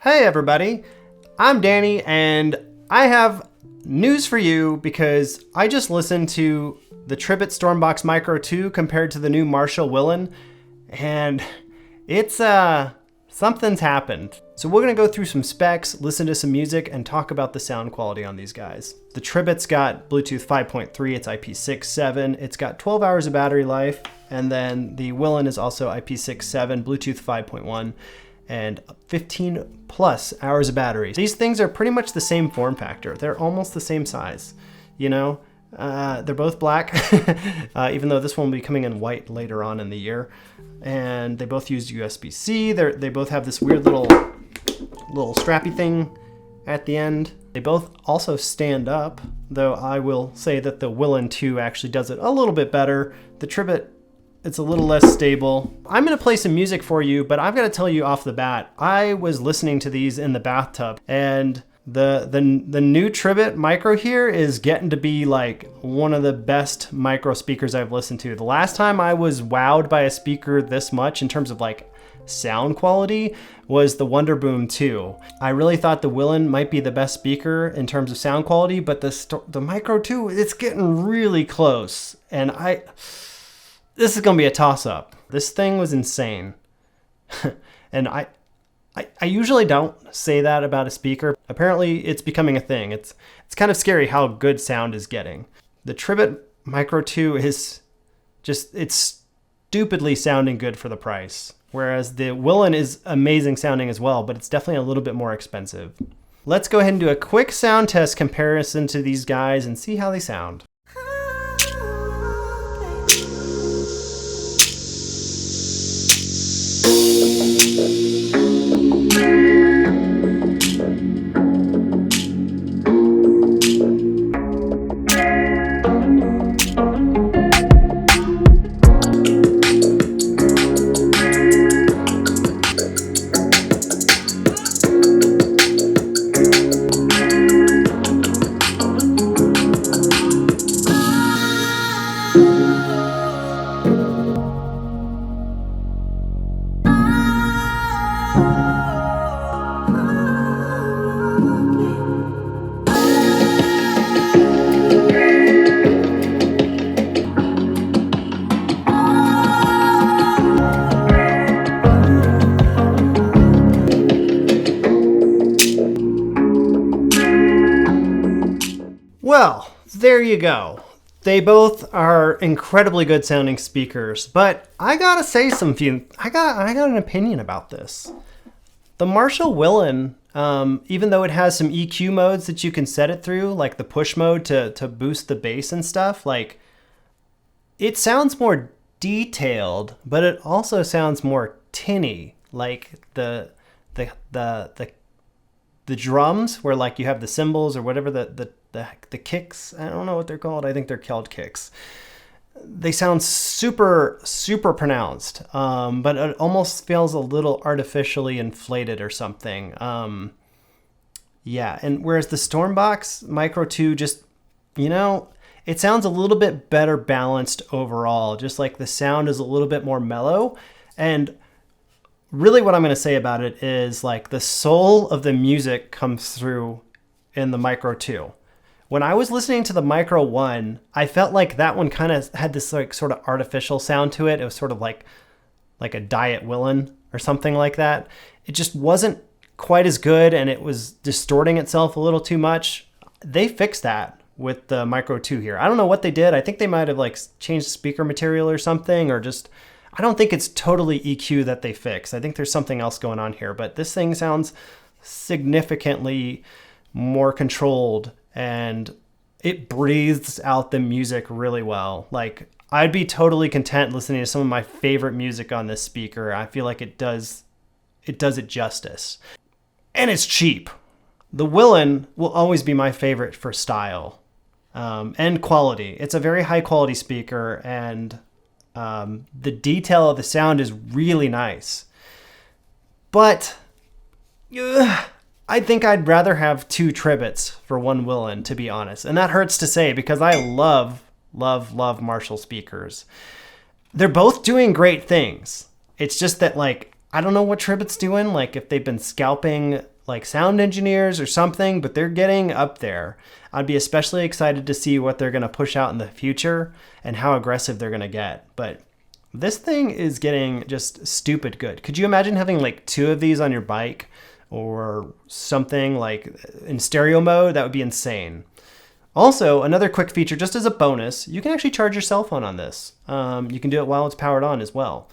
Hey everybody, I'm Danny and I have news for you because I just listened to the Tribit Stormbox Micro 2 compared to the new Marshall Willen, and it's something's happened. So we're gonna go through some specs, listen to some music, and talk about the sound quality on these guys. The Tribit's got Bluetooth 5.3, it's IP6.7, it's got 12 hours of battery life, and then the Willen is also IP6.7, Bluetooth 5.1, and 15 plus hours of battery. These things are pretty much the same form factor. They're almost the same size, you know? They're both black, even though this one will be coming in white later on in the year. And they both use USB-C. They both have this weird little strappy thing at the end. They both also stand up, though I will say that the Willen 2 actually does it a little bit better. The Tribit, it's a little less stable. I'm gonna play some music for you, but I've gotta tell you off the bat, I was listening to these in the bathtub, and the new Tribit Micro here is getting to be like one of the best micro speakers I've listened to. The last time I was wowed by a speaker this much in terms of like sound quality was the Wonderboom 2. I really thought the Willen might be the best speaker in terms of sound quality, but the Micro 2, it's getting really close, and this is gonna be a toss-up. This thing was insane. And I usually don't say that about a speaker. Apparently it's becoming a thing. It's kind of scary how good sound is getting. The Tribit Micro 2 is just, it's stupidly sounding good for the price. Whereas the Willen is amazing sounding as well, but it's definitely a little bit more expensive. Let's go ahead and do a quick sound test comparison to these guys and see how they sound. Well, there you go. They both are incredibly good sounding speakers, but I gotta say I got an opinion about this. The Marshall Willen, even though it has some EQ modes that you can set it through, like the push mode to boost the bass and stuff, like it sounds more detailed, but it also sounds more tinny. Like the drums, where like you have the cymbals or whatever the kicks, I don't know what they're called. I think they're called kicks. They sound super, super pronounced, but it almost feels a little artificially inflated or something. Yeah, and whereas the Stormbox Micro 2 just, you know, it sounds a little bit better balanced overall. Just like the sound is a little bit more mellow. And really what I'm going to say about it is like the soul of the music comes through in the Micro 2. When I was listening to the Micro 1, I felt like that one kind of had this like sort of artificial sound to it. It was sort of like a Diet Willen or something like that. It just wasn't quite as good, and it was distorting itself a little too much. They fixed that with the Micro 2 here. I don't know what they did. I think they might have like changed speaker material or something, or just, I don't think it's totally EQ that they fixed. I think there's something else going on here, but this thing sounds significantly more controlled, and it breathes out the music really well. Like, I'd be totally content listening to some of my favorite music on this speaker. I feel like it does it justice. And it's cheap. The Willen will always be my favorite for style and quality. It's a very high quality speaker, and the detail of the sound is really nice. But I think I'd rather have two Tribits for one Willen, to be honest. And that hurts to say because I love Marshall speakers. They're both doing great things. It's just that, like, I don't know what Tribit's doing, like if they've been scalping like sound engineers or something, but they're getting up there. I'd be especially excited to see what they're going to push out in the future and how aggressive they're going to get. But this thing is getting just stupid good. Could you imagine having like 2 of these on your bike or something like in stereo mode? That would be insane. Also, another quick feature, just as a bonus, you can actually charge your cell phone on this. You can do it while it's powered on as well.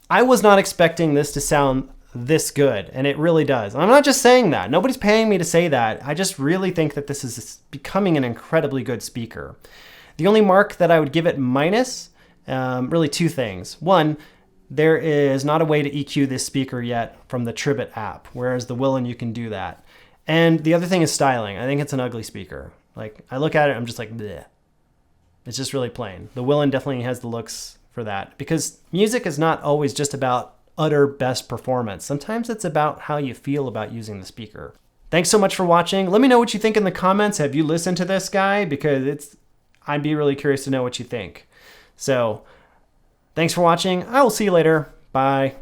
I was not expecting this to sound this good, and it really does. I'm not just saying that. Nobody's paying me to say that. I just really think that this is becoming an incredibly good speaker. The only mark that I would give it minus, really 2 things. One, there is not a way to EQ this speaker yet from the Tribit app, whereas the Willen you can do that. And the other thing is styling. I think it's an ugly speaker. Like, I look at it, I'm just like, bleh. It's just really plain. The Willen definitely has the looks for that, because music is not always just about utter best performance. Sometimes it's about how you feel about using the speaker. Thanks so much for watching. Let me know what you think in the comments. Have you listened to this guy? Because I'd be really curious to know what you think. So, thanks for watching. I will see you later. Bye.